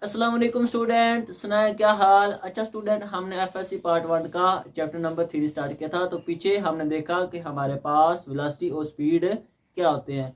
अस्सलाम वालेकुम स्टूडेंट, सुनाए क्या हाल। अच्छा स्टूडेंट, हमने एफएससी पार्ट 1 का चैप्टर नंबर 3 स्टार्ट किया था। तो पीछे हमने देखा कि हमारे पास वेलोसिटी और स्पीड क्या होते हैं।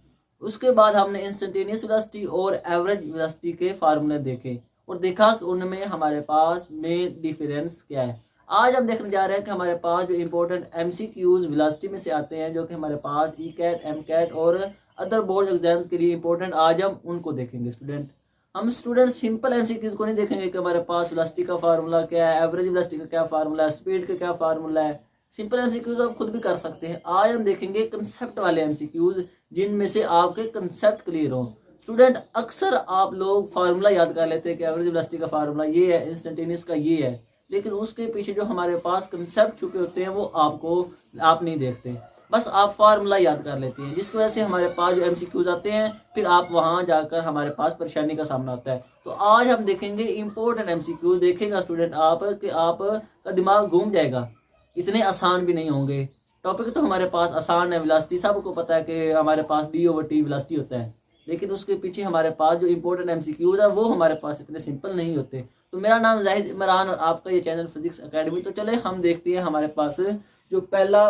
उसके बाद हमने इंस्टेंटेनियस वेलोसिटी और एवरेज वेलोसिटी के फार्मूले देखे और देखा कि उनमें हमारे पास मेन डिफरेंस क्या है। आज हम देखने जा रहे हैं कि हमारे पास जो इंपॉर्टेंट एमसीक्यूज वेलोसिटी में से आते हैं, जो कि हमारे पास ई कैट, एम कैट और अदर बोर्ड एग्जाम के लिए इंपॉर्टेंट, आज हम उनको देखेंगे स्टूडेंट। हम स्टूडेंट सिंपल एमसीक्यूज को नहीं देखेंगे कि हमारे पास वेलोसिटी का फार्मूला क्या है, एवरेज वेलोसिटी का क्या फार्मूला है, स्पीड का क्या फार्मूला है। सिंपल एमसीक्यूज आप खुद भी कर सकते हैं। आज हम देखेंगे कंसेप्ट वाले एमसीक्यूज, जिनमें से आपके कंसेप्ट क्लियर हो। स्टूडेंट, अक्सर आप लोग फार्मूला याद कर लेते हैं कि एवरेज वेलोसिटी का फार्मूला ये है, इंस्टेंटेनियस का ये है, लेकिन उसके पीछे जो हमारे पास कंसेप्ट छुपे होते हैं वो आप नहीं देखते। बस आप फार्मूला याद कर लेते हैं, जिसकी वजह से हमारे पास जो एमसीक्यूज आते हैं फिर आप वहां जाकर हमारे पास परेशानी का सामना होता है। तो आज हम देखेंगे इंपॉर्टेंट एमसीक्यूज। देखेगा स्टूडेंट आप कि आपका दिमाग घूम जाएगा, इतने आसान भी नहीं होंगे। टॉपिक तो हमारे पास आसान है, वेलोसिटी सबको पता है कि हमारे पास d/t वेलोसिटी होता है, लेकिन उसके पीछे हमारे पास जो इंपॉर्टेंट एमसीक्यूज है वो हमारे पास इतने सिंपल नहीं होते। तो मेरा नाम जाहिद इमरान और आपका ये चैनल फिजिक्स एकेडमी। तो चले हम देखते हैं हमारे पास जो पहला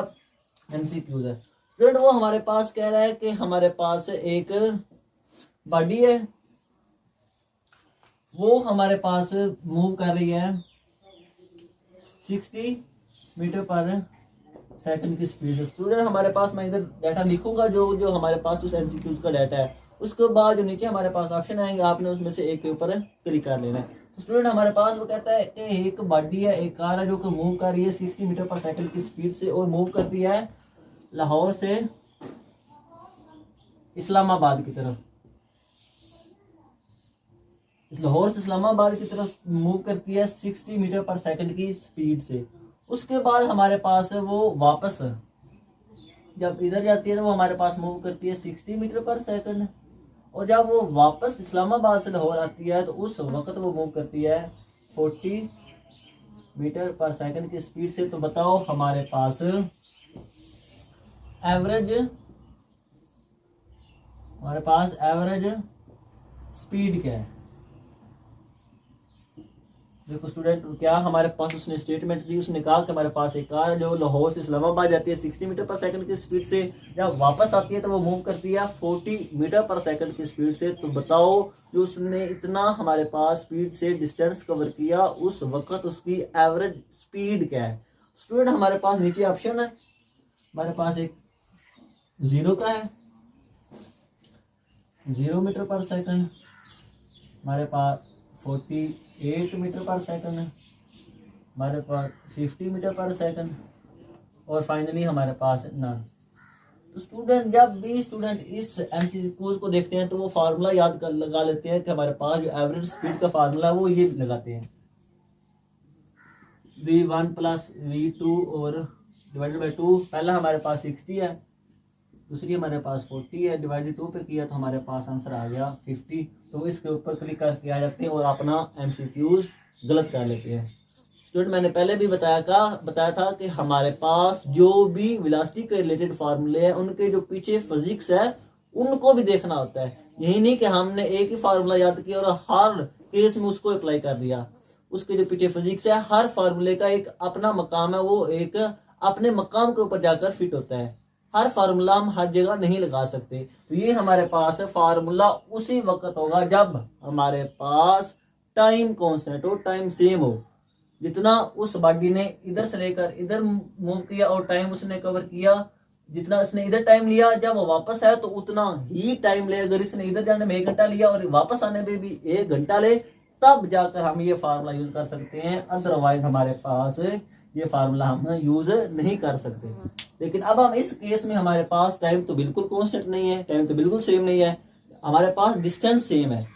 एमसीक्यूज है। स्टूडेंट, वो हमारे पास कह रहा है कि हमारे पास एक बॉडी है, वो हमारे पास मूव कर रही है 60 मीटर पर सेकंड की स्पीड से। स्टूडेंट, हमारे पास मैं इधर डाटा लिखूंगा जो जो हमारे पास उस एमसीक्यूज का डाटा है। उसके बाद जो नीचे हमारे पास ऑप्शन आएंगे, आपने उसमें से एक के ऊपर क्लिक कर लेना है। तो स्टूडेंट, हमारे पास वो कहता है कि एक बॉडी है, एक कार है जो कि मूव कर रही है 60 मीटर पर सेकंड की स्पीड से और मूव करती है लाहौर से इस्लामाबाद की तरफ। इस लाहौर से इस्लामाबाद की तरफ मूव करती है 60 मीटर पर सेकंड की स्पीड से। उसके बाद हमारे पास वो वापस जब इधर जाती है तो वो हमारे पास मूव करती है 60 मीटर पर सेकंड, और जब वो वापस इस्लामाबाद से लाहौर आती है तो उस वक्त वो मूव करती है 40 मीटर पर सेकंड की स्पीड से। तो बताओ हमारे पास एवरेज स्पीड क्या है। देखो स्टूडेंट, क्या हमारे पास उसने स्टेटमेंट दी, उसने कहा कि हमारे पास एक कार जो लाहौर से इस्लामाबाद जाती है 60 मीटर पर सेकंड की स्पीड से, जब वापस आती है तो वो मूव करती है 40 मीटर पर सेकंड की स्पीड से। तो बताओ जो उसने इतना हमारे पास स्पीड से डिस्टेंस कवर किया, उस वक्त उसकी एवरेज स्पीड क्या है। स्टूडेंट, हमारे पास नीचे ऑप्शन है, हमारे पास एक 0 का है, 0 मीटर पर सेकंड, हमारे पास 48 मीटर पर सेकंड है, हमारे पास 50 मीटर पर सेकंड, और फाइनली हमारे पास नन। तो स्टूडेंट, जब भी स्टूडेंट इस एमसीक्यूज को देखते हैं तो वो फार्मूला याद कर लगा लेते हैं कि हमारे पास जो एवरेज स्पीड का फार्मूला है वो ये लगाते हैं, v1 प्लस v2 और डिवाइडेड बाई 2। पहला हमारे पास 60 है, दूसरी हमारे पास 40 है, डिवाइडेड 2 पे किया तो हमारे पास आंसर आ गया 50। तो इसके ऊपर क्लिक करके आ जाते हैं और अपना एमसीक्यूज गलत कर लेते हैं। स्टूडेंट, मैंने पहले भी बताया था कि हमारे पास जो भी वेलोसिटी के रिलेटेड फार्मूले हैं उनके जो पीछे फिजिक्स है उनको भी देखना होता है। यही नहीं कि हमने एक ही फार्मूला याद किया और हर केस में उसको अप्लाई कर दिया। उसके जो पीछे फिजिक्स है, हर फार्मूले का एक अपना मकाम है, वो एक अपने मकाम के ऊपर जाकर फिट होता है। हर फार्मूला हम हर जगह नहीं लगा सकते। तो ये हमारे पास फार्मूला उसी वक्त होगा जब हमारे पास टाइम कांस्टेंट हो, टाइम सेम हो। जितना उस बॉडी ने इधर से लेकर इधर मूव किया और टाइम उसने कवर किया, जितना इसने इधर टाइम लिया, जब वो वापस आए तो उतना ही टाइम ले। अगर इसने इधर जाने में 1 घंटा लिया और वापस आने में भी 1 घंटा ले, तब जाकर हम ये फार्मूला यूज कर सकते हैं। अदरवाइज हमारे पास ये फार्मूला हम यूज नहीं कर सकते। लेकिन अब हम इस केस में हमारे पास टाइम तो बिल्कुल कांस्टेंट नहीं है, टाइम तो बिल्कुल सेम नहीं है, हमारे पास डिस्टेंस सेम है।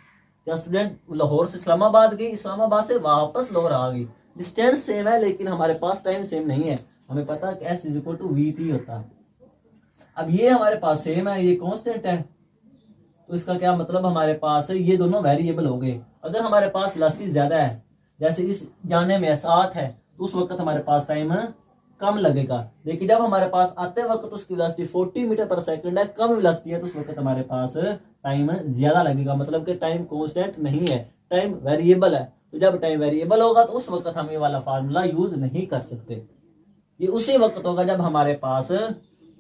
क्या स्टूडेंट, लाहौर से इस्लामाबाद गई, इस्लामाबाद से वापस लाहौर आ गई, डिस्टेंस सेम है लेकिन हमारे पास टाइम सेम नहीं है। हमें पता है कि S is equal to VT होता है। अब ये हमारे पास सेम है, ये कांस्टेंट है, तो इसका क्या मतलब, हमारे पास ये दोनों वेरिएबल हो गए। अगर हमारे पास वेलोसिटी ज्यादा है, जैसे इस जाने में 7 है, तो उस वक्त हमारे पास टाइम कम लगेगा। लेकिन जब हमारे पास आते वक्त उसकी वेलोसिटी 40 मीटर पर सेकंड है, कम वेलोसिटी है, तो उस वक्त हमारे पास टाइम ज्यादा लगेगा। मतलब कि टाइम कांस्टेंट नहीं है, टाइम वेरिएबल है, तो जब टाइम वेरिएबल होगा तो उस वक्त हम ये वाला फार्मूला यूज नहीं कर सकते। ये उसी वक्त होगा जब हमारे पास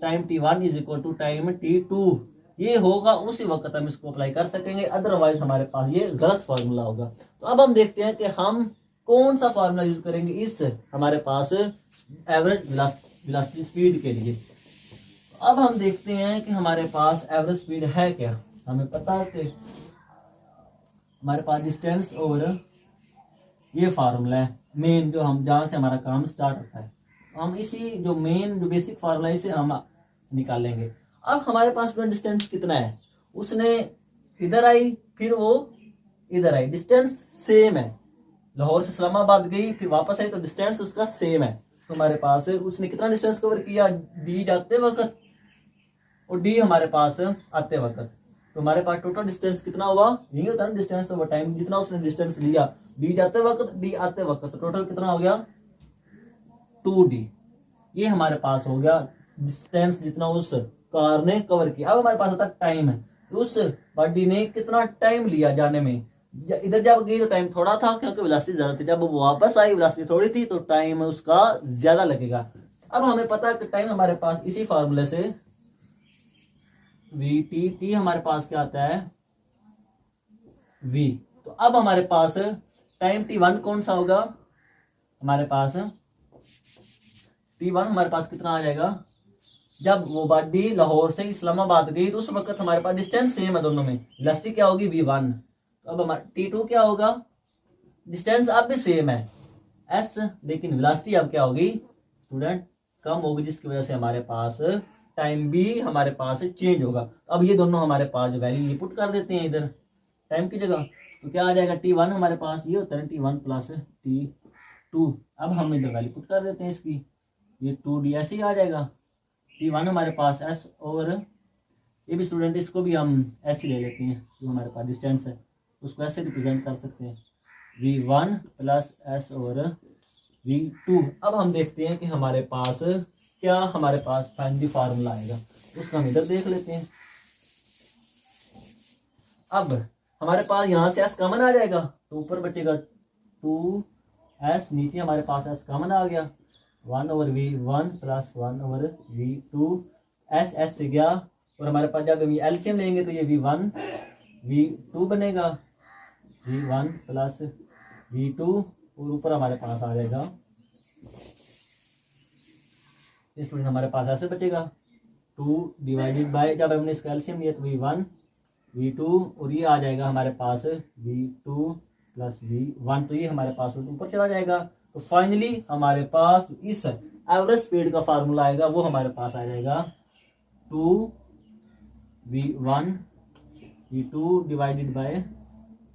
time t1 is equal to time t2, ये होगा उसी वक्त हम इसको अप्लाई कर सकेंगे, अदरवाइज हमारे पास ये गलत फार्मूला होगा। तो अब हम देखते हैं कि हम कौन सा फार्मूला यूज करेंगे इस हमारे पास एवरेज वेलोसिटी स्पीड के लिए। अब हम देखते हैं कि हमारे पास एवरेज स्पीड है क्या। हमें पता है कि हमारे पास डिस्टेंस और ये फार्मूला है मेन, जो हम जहाँ से हमारा काम स्टार्ट होता है, हम इसी जो मेन जो बेसिक फार्मूला इसे हम निकालेंगे। अब हमारे पास डिस्टेंस कितना है, उसने इधर आई फिर वो इधर आई, डिस्टेंस सेम है, लाहौर से इस्लामाबाद गई फिर वापस आई, तो डिस्टेंस उसका सेम है। तो हमारे पास उसने कितना डिस्टेंस कवर किया, डी जाते वक्त और डी हमारे पास आते वक्त, तो हमारे पास टोटल डिस्टेंस कितना हुआ, यही होता है ना डिस्टेंस ओवर टाइम, जितना उसने डिस्टेंस लिया, डी जाते वक्त डी आते वक्त, तो टोटल कितना हो गया 2d। ये हमारे पास हो गया डिस्टेंस जितना उस कार ने कवर किया। अब हमारे पास आता टाइम है, उस बॉडी ने कितना टाइम लिया जाने में, इधर जब गई तो टाइम थोड़ा था क्योंकि वेलोसिटी ज्यादा थी, जब वो वापस आई वेलोसिटी थोड़ी थी तो टाइम उसका ज्यादा लगेगा। अब हमें पता है कि टाइम हमारे पास इसी फार्मूले से टी हमारे पास क्या आता है v। तो अब हमारे पास टाइम t1 कौन सा होगा, हमारे पास t1 हमारे पास कितना आ जाएगा, जब वो बॉडी लाहौर से इस्लामाबाद गई तो उस वक्त हमारे पास डिस्टेंस सेम है दोनों में, वेलोसिटी क्या होगी v1। तो अब हमारा t2 क्या होगा, डिस्टेंस अब भी सेम है s, लेकिन वेलोसिटी अब क्या होगी स्टूडेंट कम होगी, जिसकी वजह से हमारे पास टाइम भी हमारे पास चेंज होगा। अब ये दोनों हमारे पास जो वैल्यू ये पुट कर देते हैं इधर टाइम की जगह, तो क्या आ जाएगा t1 हमारे पास ये होता है t1 प्लस t2। अब हम इधर वैल्यू पुट कर देते हैं इसकी, ये 2d ऐसे ही आ जाएगा, t1 हमारे पास s, और ये भी स्टूडेंट इसको भी हम ऐसे ले लेते हैं, जो हमारे पास डिस्टेंस है उसको ऐसे रिप्रेजेंट कर सकते हैं v1 प्लस s और v2। अब हम देखते हैं कि हमारे पास क्या हमारे पास फाइनली फार्मूला आएगा, उसको हम इधर देख लेते हैं। अब हमारे पास यहाँ से s कॉमन आ जाएगा, तो ऊपर बचेगा 2s, नीचे हमारे पास s कॉमन आ गया, 1/v1 प्लस 1/v2, s से गया, और हमारे पास जब हम एलसीएम लेंगे तो ये v1 v2 बनेगा, v1 प्लस v2, और ऊपर हमारे पास आ जाएगा स्टूडेंट हमारे पास ऐसे बचेगा 2 डिवाइडेड बाय, जब हमने इसका एलसीएम लिया तो v1 v2, और ये आ जाएगा हमारे पास v2 प्लस v1, तो ये हमारे पास ऊपर चला जाएगा। तो फाइनली हमारे पास इस एवरेज स्पीड का फार्मूला आएगा, वो हमारे पास आ जाएगा 2v1 v2 divided by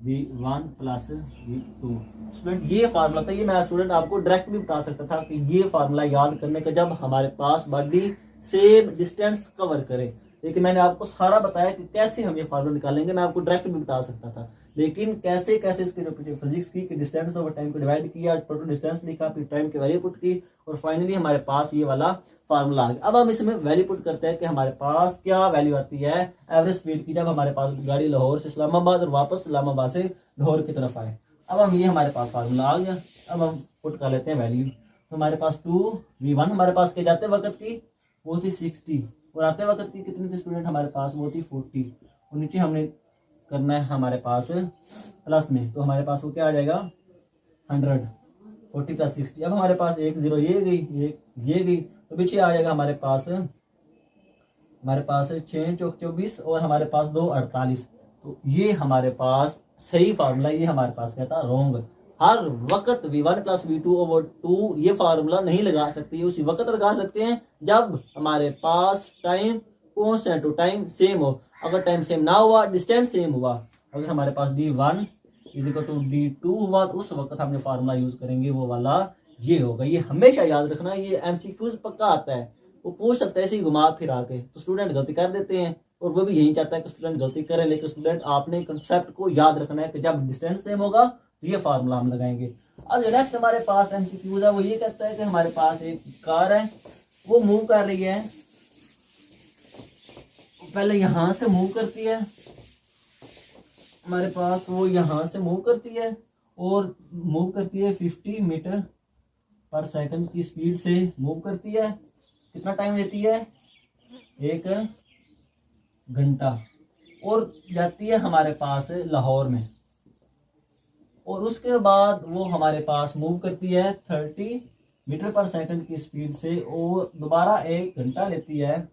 v1 plus v2। Student ये फार्मूला था, ये मैं स्टूडेंट आपको डायरेक्ट भी बता सकता था कि ये फार्मूला याद करने का जब हमारे पास बॉडी सेम डिस्टेंस कवर करे, लेकिन मैंने आपको सारा बताया कि कैसे हम ये फार्मूला निकालेंगे, मैं आपको डायरेक्ट भी बता सकता था, लेकिन कैसे कैसे इसके जो फिजिक्स की कि डिस्टेंस ओवर टाइम को डिवाइड किया, टोटल डिस्टेंस लिखा, फिर टाइम की वैल्यू पुट की, और फाइनली हमारे पास ये वाला फार्मूला आ गया। अब हम इसमें वैल्यू पुट करते हैं कि हमारे पास क्या वैल्यू आती है एवरेज स्पीड की, जब हमारे पास गाड़ी लाहौर से इस्लामाबाद और वापस इस्लामाबाद से लाहौर की तरफ आए। अब हम ये हमारे पास फार्मूला आ गया, अब हम पुट कर लेते हैं वैल्यू। तो हमारे पास 2v1 हमारे पास के जाते वक्त की वो थी 60, और आते वक्त की कितनी थी स्टूडेंट हमारे पास, वो थी 40, और नीचे हमने करना है हमारे पास प्लस में, तो हमारे पास वो क्या आ जाएगा 100, 40 प्लस 60। अब हमारे पास एक जीरो ये गई, ये गई, तो पीछे आ जाएगा हमारे पास 6 चौक 24, और हमारे पास 2 48। तो ये हमारे पास सही फार्मूला, ये हमारे पास कहता रॉन्ग। हर वक्त v1 प्लस v2 ओवर 2 ये फार्मूला नहीं लगा सकते, ये उसी वक्त लगा सकते हैं जब हमारे पास टाइम कॉन्स्टेंट हो, टाइम सेम हो। अगर टाइम सेम ना हुआ, डिस्टेंस सेम हुआ, अगर हमारे पास d1 is equal to d2 हुआ, तो उस वक्त हम जो फार्मूला यूज करेंगे वो वाला ये होगा। ये हमेशा याद रखना, ये एमसीक्यूज पक्का आता है, वो पूछ सकता है ऐसे ही घुमा फिरा के, तो स्टूडेंट गलती कर देते हैं, और वो भी यही चाहता है कि स्टूडेंट गलती करें, लेकिन स्टूडेंट आपने कंसेप्ट को याद रखना है कि जब डिस्टेंस सेम होगा तो ये फार्मूला हम लगाएंगे। अब जो नेक्स्ट हमारे पास एमसीक्यूज है वो ये कहता है कि हमारे पास एक कार है, वो मूव कर रही है, पहले यहां से मूव करती है, हमारे पास वो यहाँ से मूव करती है और मूव करती है 50 मीटर पर सेकंड की स्पीड से मूव करती है। कितना टाइम लेती है? 1 घंटा। और जाती है हमारे पास लाहौर में, और उसके बाद वो हमारे पास मूव करती है 30 मीटर पर सेकंड की स्पीड से और दोबारा 1 घंटा लेती है।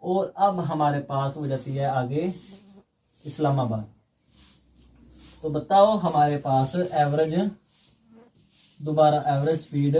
और अब हमारे पास हो जाती है आगे इस्लामाबाद। तो बताओ हमारे पास एवरेज, दोबारा एवरेज स्पीड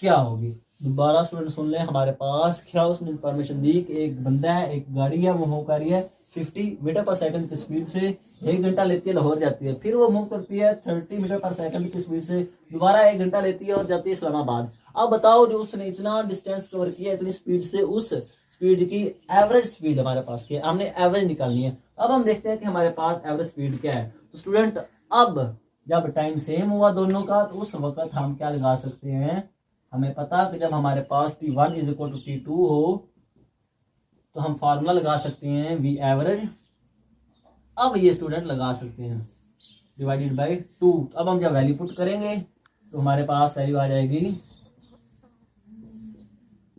क्या होगी? दोबारा स्टूडेंट सुन ले, हमारे पास क्या उसने इंफॉर्मेशन दी कि एक बंदा है, एक गाड़ी है, वो मूव कर रही है 50 मीटर पर सेकंड की स्पीड से, 1 घंटा लेती है, लाहौर जाती है। फिर वो मूव करती है 30 मीटर पर सेकंड की स्पीड से, दोबारा 1 घंटा लेती है और जाती है इस्लामाबाद। अब बताओ जो उसने इतना डिस्टेंस कवर किया इतनी स्पीड से, उस स्पीड की एवरेज स्पीड हमारे पास क्या है? हमने एवरेज निकालनी है। अब हम देखते हैं कि हमारे पास एवरेज स्पीड क्या है। तो स्टूडेंट अब जब टाइम सेम हुआ दोनों का, तो उस वक्त हम क्या लगा सकते हैं? हमें पता कि जब हमारे पास T1 = T2 हो तो हम फार्मूला लगा सकते हैं V एवरेज। अब ये स्टूडेंट लगा सकते हैं डिवाइडेड बाय 2। अब हम जब वैल्यू पुट करेंगे तो हमारे पास वैल्यू आ जाएगी,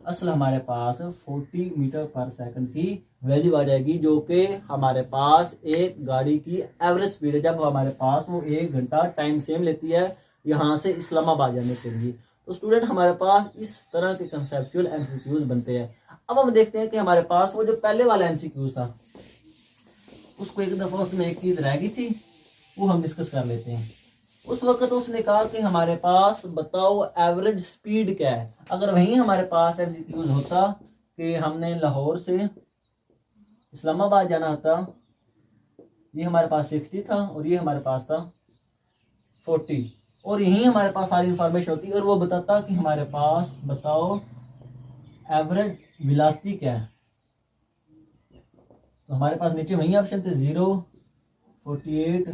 असल हमारे पास 40 मीटर पर सेकंड की वैल्यू आ जाएगी, जो कि हमारे पास एक गाड़ी की एवरेज स्पीड है जब हमारे पास वो 1 घंटा टाइम सेम लेती है यहाँ से इस्लामाबाद जाने के लिए। तो स्टूडेंट हमारे पास इस तरह के कंसेप्चुअल एमसीक्यूज बनते हैं। अब हम देखते हैं कि हमारे पास वो जो पहले वाला एमसीक्यूज था, उसको एक दफ़ा उसमें एक चीज़ रह गई थी, वो हम डिस्कस कर लेते हैं। उस वक्त उसने कहा कि हमारे पास बताओ एवरेज स्पीड क्या है। अगर वहीं हमारे पास एमसीक्यूज होता कि हमने लाहौर से इस्लामाबाद जाना था, ये हमारे पास 60 था और ये हमारे पास था 40, और यहीं हमारे पास सारी इंफॉर्मेशन होती और वो बताता कि हमारे पास बताओ एवरेज वेलोसिटी क्या है। तो हमारे पास नीचे वही ऑप्शन थे 0, 48,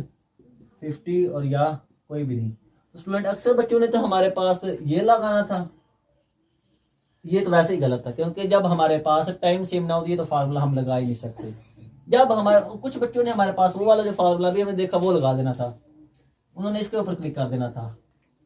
50 और या कोई भी नहीं। तो स्टूडेंट अक्सर बच्चों ने तो हमारे पास ये लगाना था, ये तो वैसे ही गलत था, क्योंकि जब हमारे पास टाइम सेम ना होती है तो फार्मूला हम लगा ही नहीं सकते। जब हमारे कुछ बच्चों ने हमारे पास वो वाला जो फार्मूला भी हमें देखा वो लगा देना था, उन्होंने इसके ऊपर क्लिक कर देना था।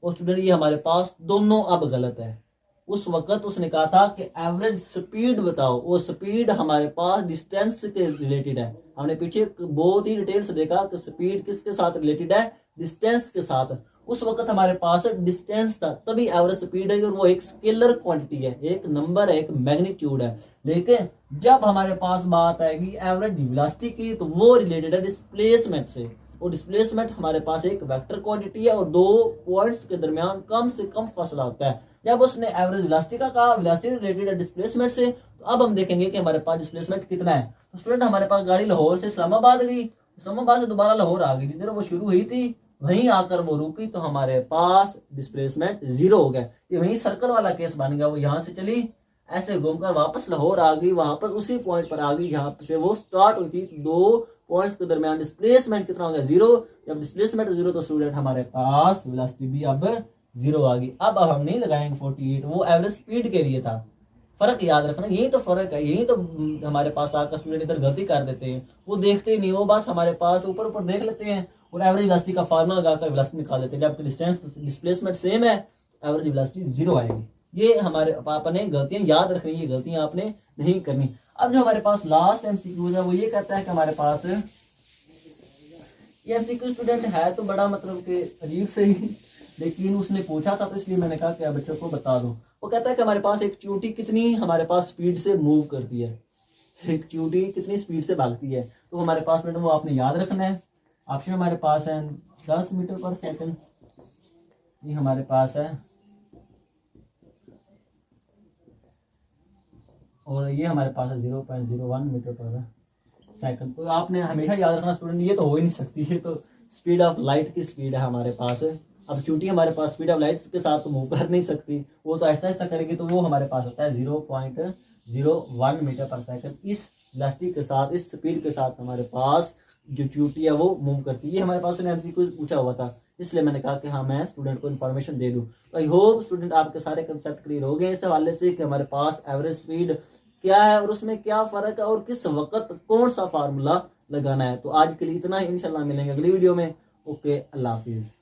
और स्टूडेंट ये हमारे पास दोनों अब गलत है। उस वक्त उसने कहा था कि एवरेज स्पीड बताओ, वो स्पीड हमारे पास डिस्टेंस के रिलेटेड है। हमने पीछे बहुत ही डिटेल से देखा कि स्पीड किसके साथ रिलेटेड है? डिस्टेंस के साथ। उस वक्त हमारे पास डिस्टेंस था, तभी एवरेज स्पीड है, और वो एक स्केलर क्वांटिटी है, एक नंबर है, एक मैग्नीट्यूड है। लेकिन जब हमारे पास बात आएगी एवरेज वेलोसिटी की, तो वो रिलेटेड है डिस्प्लेसमेंट से, और डिस्प्लेसमेंट हमारे पास एक वेक्टर क्वांटिटी है और दो पॉइंट्स के दरमियान कम से कम फासला होता है। जब उसने एवरेज वेलोसिटी का कहा, वेलोसिटी रिलेटेड है डिस्प्लेसमेंट से, तो अब हम देखेंगे कि हमारे पास डिस्प्लेसमेंट कितना है। तो स्टूडेंट हमारे पास गाड़ी लाहौर से इस्लामाबाद गई, इस्लामाबाद से दोबारा लाहौर आ गई, जिधर वो शुरू हुई थी वहीं आकर वो रुकी, तो हमारे पास डिस्प्लेसमेंट 0 हो गया। ये वहीं सर्कल वाला केस बन गया। वो यहाँ से चली, ऐसे घूमकर वापस लाहौर आ गई, वापस उसी पॉइंट पर आ गई जहां से वो स्टार्ट हुई थी। दो पॉइंट्स के दरमियान डिस्प्लेसमेंट कितना हो गया? 0। जब डिस्प्लेसमेंट 0 तो स्टूडेंट हमारे पास वेलोसिटी भी अब 0 आ गई। अब हम नहीं लगाएंगे 48, वो एवरेज स्पीड के लिए था। फर्क याद रखना, यही तो फर्क है। यही तो हमारे पास आकर स्टूडेंट इधर गलती कर देते हैं, वो देखते ही नहीं, वो बस हमारे पास ऊपर ऊपर देख लेते हैं और एवरेज वेलोसिटी का फार्मूला लगाकर वेलोसिटी निकाल देते हैं। जबकि डिस्टेंस डिस्प्लेसमेंट सेम है, एवरेज वेलोसिटी 0 आएगी। ये हमारे आपने गलतियां याद रखनी, ये गलतियां आपने नहीं करनी। अब जो हमारे पास लास्ट एमसीक्यू है वो ये कहता है कि हमारे पास ये एमसीक्यू स्टूडेंट है तो बड़ा मतलब कि अजीब से ही, लेकिन उसने पूछा था तो इसलिए मैंने कहा कि बच्चों को बता दूं। वो कहता है कि हमारे पास एक चींटी कितनी हमारे पास स्पीड से मूव करती है, एक चींटी कितनी स्पीड से भागती है। तो हमारे पास बेटा वो आपने याद रखना है। ऑप्शन हमारे पास है 10 मीटर पर सेकंड, ये हमारे पास है, और ये हमारे पास है 0.01 मीटर पर सेकंड। तो आपने हमेशा याद रखना स्टूडेंट, ये तो हो ही नहीं सकती, ये तो स्पीड ऑफ लाइट की स्पीड है हमारे पास। अब चूंकि हमारे पास स्पीड ऑफ लाइट के साथ तो मूव कर नहीं सकती, वो तो ऐसा ऐसा करेगी, तो वो हमारे पास होता है 0.01 मीटर पर सेकंड। इस वेलोसिटी के साथ, इस स्पीड के साथ हमारे पास जो चूंटी है वो मूव करती है। ये हमारे पास एमसीक्यू पूछा हुआ था, इसलिए मैंने कहा कि हाँ मैं स्टूडेंट को इन्फॉर्मेशन दे दूं। तो आई होप स्टूडेंट आपके सारे कंसेप्ट क्लियर हो गए इस हवाले से कि हमारे पास एवरेज स्पीड क्या है और उसमें क्या फ़र्क है और किस वक्त कौन सा फार्मूला लगाना है। तो आज के लिए इतना ही, इंशाल्लाह मिलेंगे अगली वीडियो में। ओके, अल्लाह हाफिज़।